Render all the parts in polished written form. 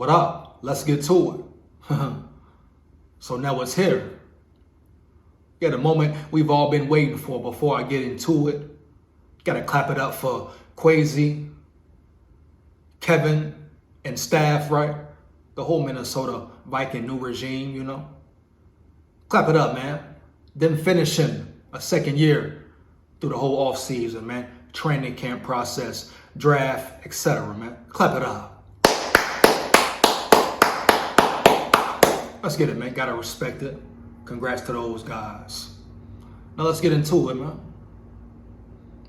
What up? Let's get to it. So now it's here. Yeah, the moment we've all been waiting for. Before I get into it, gotta clap it up for Kwesi, Kevin, and staff, right? The whole Minnesota Viking new regime, you know. Clap it up, man. Them finishing a second year through the whole offseason, man. Training camp process, draft, etc., man. Clap it up. Let's get it, man. Gotta respect it. Congrats to those guys. Now let's get into it, man.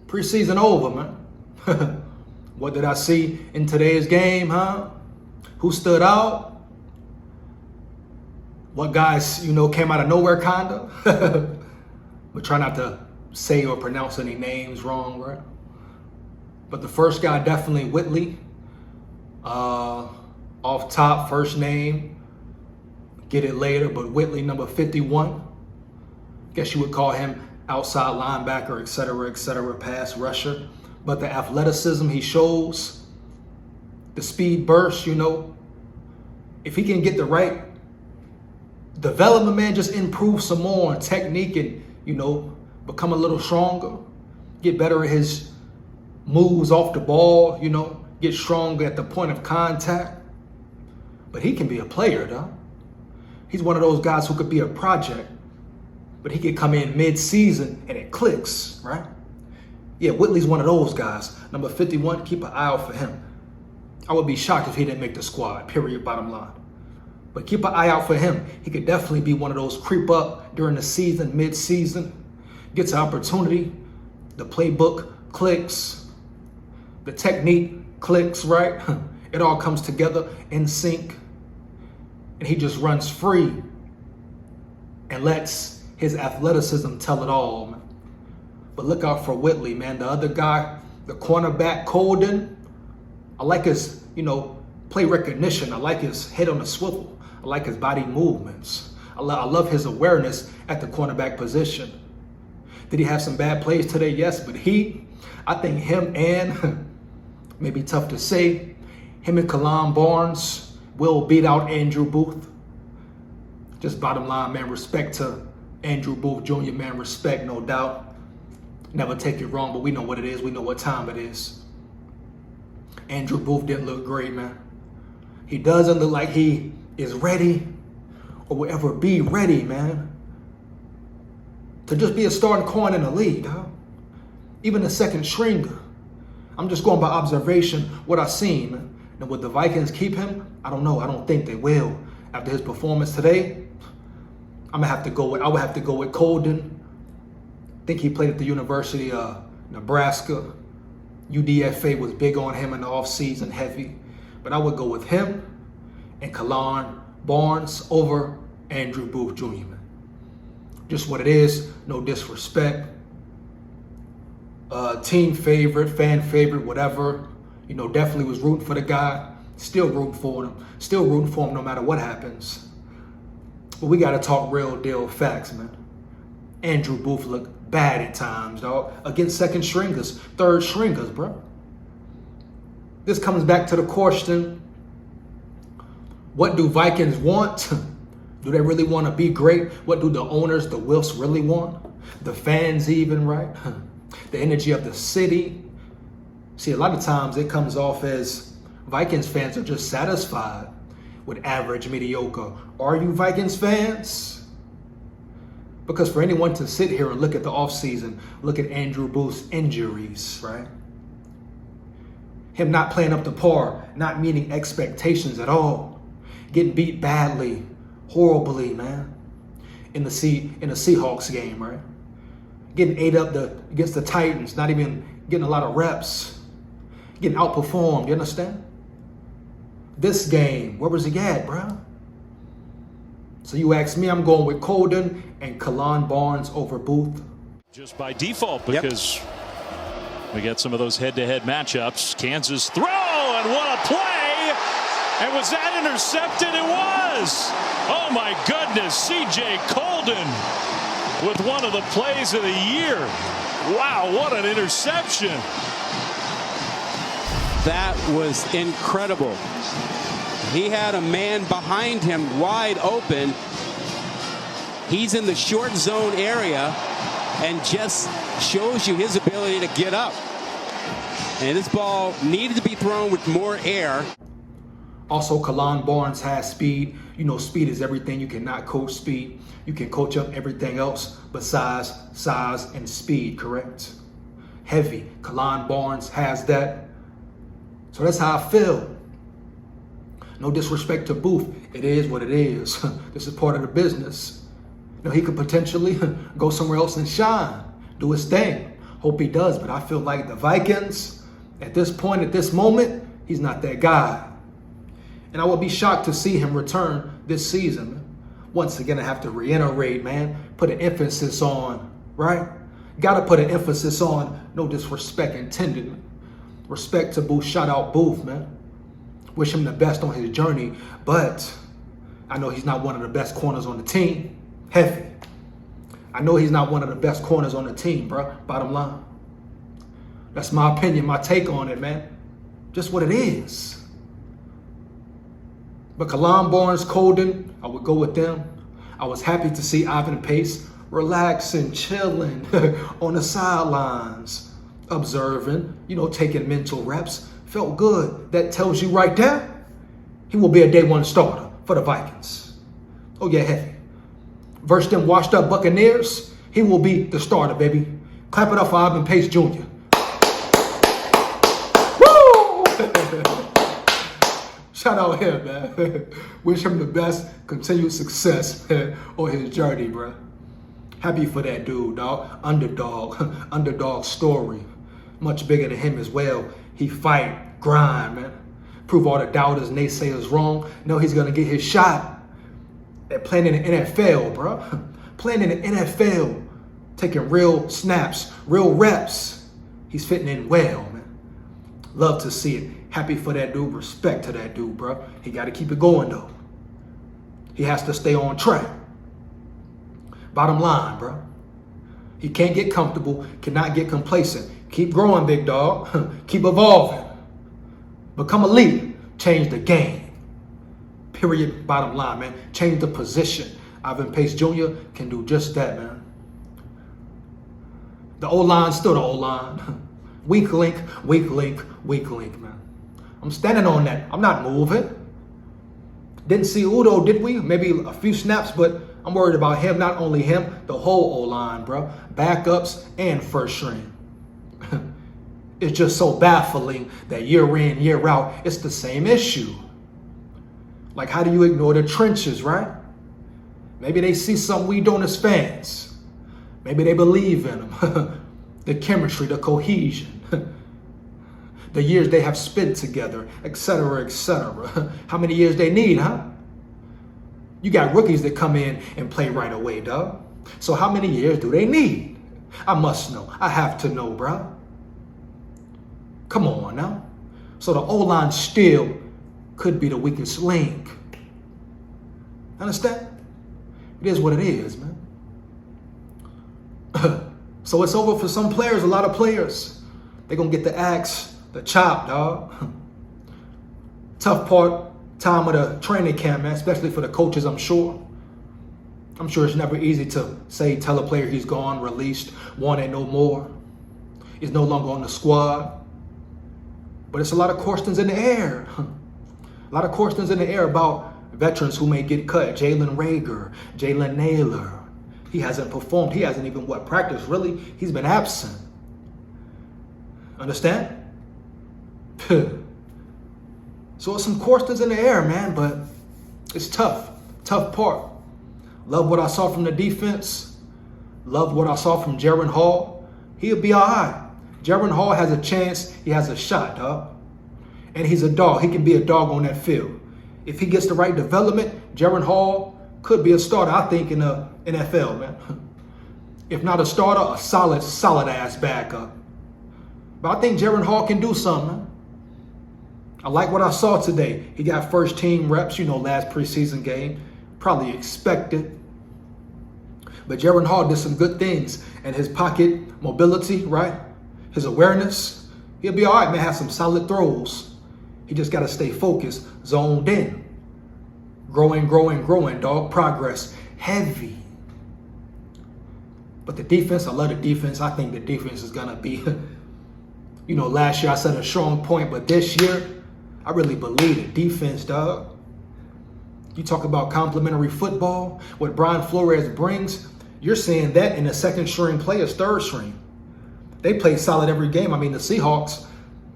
Preseason over, man. What did I see in today's game, huh? Who stood out? What guys, you know, came out of nowhere, kinda? But try not to say or pronounce any names wrong, right? But the first guy, definitely Whitley. Off top, first name. Get it later, but Whitley, number 51. Guess you would call him outside linebacker, etc., pass rusher. But the athleticism he shows, the speed burst, you know, if he can get the right development, man, just improve some more on technique and, you know, become a little stronger, get better at his moves off the ball, you know, get stronger at the point of contact. But he can be a player, though. He's one of those guys who could be a project, but he could come in mid-season and it clicks, right? Yeah, Whitley's one of those guys. Number 51, keep an eye out for him. I would be shocked if he didn't make the squad, period, bottom line. But keep an eye out for him. He could definitely be one of those creep up during the season, mid-season, gets an opportunity, the playbook clicks, the technique clicks, right? It all comes together in sync. And he just runs free and lets his athleticism tell it all, man. But look out for Whitley, man. The other guy, the cornerback, Kalon, I like his, you know, play recognition. I like his head on a swivel. I like his body movements. I love his awareness at the cornerback position. Did he have some bad plays today? Yes, but I think him and, maybe tough to say, him and Kalon Barnes will beat out Andrew Booth. Just bottom line, man, respect to Andrew Booth Jr., man, respect, no doubt. Never take it wrong, but we know what it is. We know what time it is. Andrew Booth didn't look great, man. He doesn't look like he is ready or will ever be ready, man, to just be a starting corner in the league, huh? Even a second stringer. I'm just going by observation, what I've seen, man. And would the Vikings keep him? I don't know. I don't think they will. After his performance today, I would have to go with Kalon. I think he played at the University of Nebraska. UDFA was big on him in the offseason, heavy. But I would go with him and Kalon Barnes over Andrew Booth Jr., man. Just what it is, no disrespect. Team favorite, fan favorite, whatever. You know, definitely was rooting for the guy. Still rooting for him. Still rooting for him no matter what happens. But we got to talk real deal facts, man. Andrew Booth looked bad at times, dog. Against second stringers, third stringers, bro. This comes back to the question, what do Vikings want? Do they really want to be great? What do the owners, the Wilfs, really want? The fans even, right? The energy of the city. See, a lot of times it comes off as Vikings fans are just satisfied with average, mediocre. Are you Vikings fans? Because for anyone to sit here and look at the offseason, look at Andrew Booth's injuries, right? Him not playing up to par, not meeting expectations at all, getting beat badly, horribly, man, in the Seahawks game, right? Getting ate up against the Titans, not even getting a lot of reps. Getting outperformed, you understand? This game, where was he at, bro? So you ask me, I'm going with Kalon and Kalon Barnes over Booth. Just by default, because we get some of those head-to-head matchups. Kansas throw, and what a play! And was that intercepted? It was! Oh my goodness, C.J. Kalon with one of the plays of the year. Wow, what an interception. That was incredible. He had a man behind him wide open. He's in the short zone area and just shows you his ability to get up. And this ball needed to be thrown with more air. Also, Kalon Barnes has speed. You know, speed is everything. You cannot coach speed. You can coach up everything else besides size and speed, correct? Heavy. Kalon Barnes has that. So that's how I feel. No disrespect to Booth. It is what it is. This is part of the business. You know, he could potentially go somewhere else and shine, do his thing. Hope he does, but I feel like the Vikings, at this point, at this moment, he's not that guy. And I would be shocked to see him return this season. Once again, I have to reiterate, man, put an emphasis on, right? Got to put an emphasis on, no disrespect intended, man. Respect to Booth, shout out Booth, man. Wish him the best on his journey, but I know he's not one of the best corners on the team. Heavy. I know he's not one of the best corners on the team, bro. Bottom line. That's my opinion, my take on it, man. Just what it is. But Kalon Barnes, Colden, I would go with them. I was happy to see Ivan Pace relaxing, chilling on the sidelines, observing, you know, taking mental reps. Felt good. That tells you right there, he will be a day one starter for the Vikings. Oh yeah, heavy. Versus them washed up Buccaneers, he will be the starter, baby. Clap it up for Ivan Pace Jr. Woo! Shout out him, man. Wish him the best continued success, man, on his journey, bro. Happy for that dude, dog. Underdog story. Much bigger than him as well. He fight, grind, man. Prove all the doubters, naysayers wrong. Know he's going to get his shot at playing in the NFL, bro. Playing in the NFL. Taking real snaps, real reps. He's fitting in well, man. Love to see it. Happy for that dude. Respect to that dude, bro. He got to keep it going, though. He has to stay on track. Bottom line, bro. He can't get comfortable, cannot get complacent. Keep growing, big dog. Keep evolving. Become a leader. Change the game. Period. Bottom line, man. Change the position. Ivan Pace Jr. can do just that, man. The O-line's still the O-line. Weak link, weak link, weak link, man. I'm standing on that. I'm not moving. Didn't see Udo, did we? Maybe a few snaps, but I'm worried about him. Not only him, the whole O-line, bro. Backups and first string. It's just so baffling that year in, year out, it's the same issue. Like, how do you ignore the trenches, right? Maybe they see something we don't as fans. Maybe they believe in them. The chemistry, the cohesion. The years they have spent together, etc., etc. How many years they need, huh? You got rookies that come in and play right away, dog. So how many years do they need? I must know. I have to know, bro. Come on now. So the O-line still could be the weakest link. Understand? It is what it is, man. So it's over for some players, a lot of players. They're going to get the axe, the chop, dog. Tough time of the training camp, man, especially for the coaches, I'm sure. I'm sure it's never easy to tell a player he's gone, released, wanted no more. He's no longer on the squad. But it's a lot of questions in the air. A lot of questions in the air about veterans who may get cut. Jalen Reagor, Jalen Naylor. He hasn't performed. He hasn't even, practiced, really? He's been absent. Understand? So it's some questions in the air, man, but it's tough. Tough part. Love what I saw from the defense. Love what I saw from Jaren Hall. He'll be all right. Jaren Hall has a chance. He has a shot, dog. And he's a dog. He can be a dog on that field. If he gets the right development, Jaren Hall could be a starter, I think, in the NFL, man. If not a starter, a solid-ass backup. But I think Jaren Hall can do something, man. I like what I saw today. He got first team reps, last preseason game. Probably expected. But Jaren Hall did some good things. And his pocket mobility, right? His awareness. He'll be all right, man. Have some solid throws. He just got to stay focused, zoned in. Growing, dog. Progress. Heavy. But the defense, I love the defense. I think the defense is going to be, last year I said a strong point, but this year, I really believe it. Defense, dog. You talk about complimentary football, what Brian Flores brings, you're seeing that in the second string players, third string. They play solid every game. I mean, the Seahawks,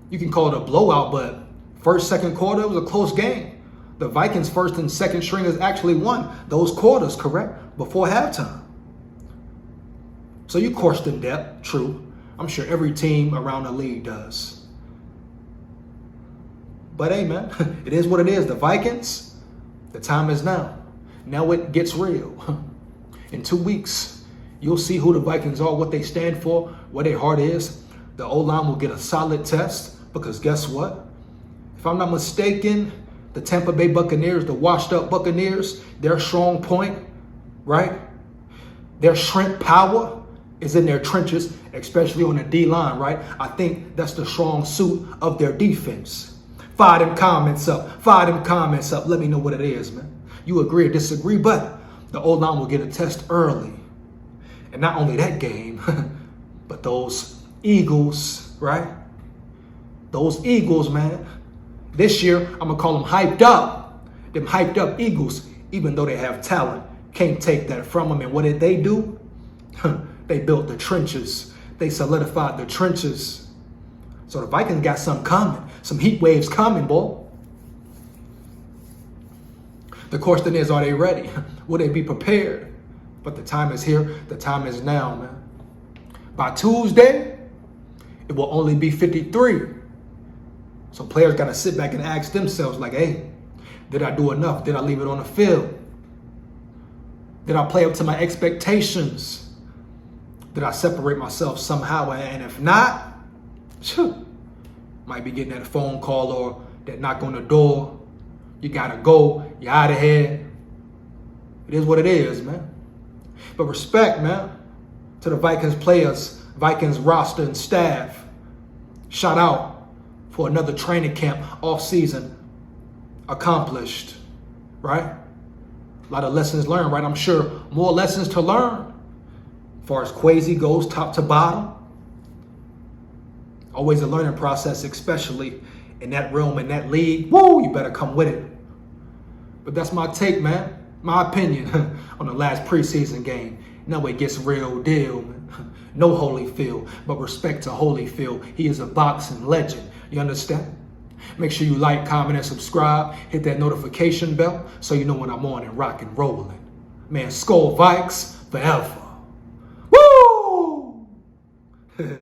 you can call it a blowout, but first, second quarter, it was a close game. The Vikings first and second stringers actually won those quarters, correct? Before halftime. So you coursed in depth, true. I'm sure every team around the league does. But hey, man, it is what it is. The Vikings, the time is now. Now it gets real. In 2 weeks, you'll see who the Vikings are, what they stand for, what their heart is. The O-line will get a solid test because guess what? If I'm not mistaken, the Tampa Bay Buccaneers, the washed up Buccaneers, their strong point, right? Their strength power is in their trenches, especially on the D-line, right? I think that's the strong suit of their defense. Fire them comments up. Let me know what it is, man. You agree or disagree, but the O-line will get a test early. And not only that game, but those Eagles, right? Those Eagles, man. This year, I'm going to call them hyped up. Them hyped up Eagles, even though they have talent. Can't take that from them. And what did they do? They built the trenches. They solidified the trenches. So the Vikings got something coming. Some heat waves coming, boy. The question is, are they ready? Will they be prepared? But the time is here. The time is now, man. By Tuesday, it will only be 53. So players got to sit back and ask themselves like, hey, did I do enough? Did I leave it on the field? Did I play up to my expectations? Did I separate myself somehow? And if not, might be getting that phone call or that knock on the door. You got to go. You're out of here. It is what it is, man. But respect, man, to the Vikings players, Vikings roster and staff. Shout out for another training camp, off-season, accomplished, right? A lot of lessons learned, right? I'm sure more lessons to learn. As far as Kwesi goes, top to bottom. Always a learning process, especially in that realm, in that league. Woo, you better come with it. But that's my take, man. My opinion on the last preseason game. Now it gets real deal, man. No Holyfield, but respect to Holyfield. He is a boxing legend. You understand? Make sure you like, comment, and subscribe. Hit that notification bell so you know when I'm on and rock and rolling. Man, SKOL VIKES forever.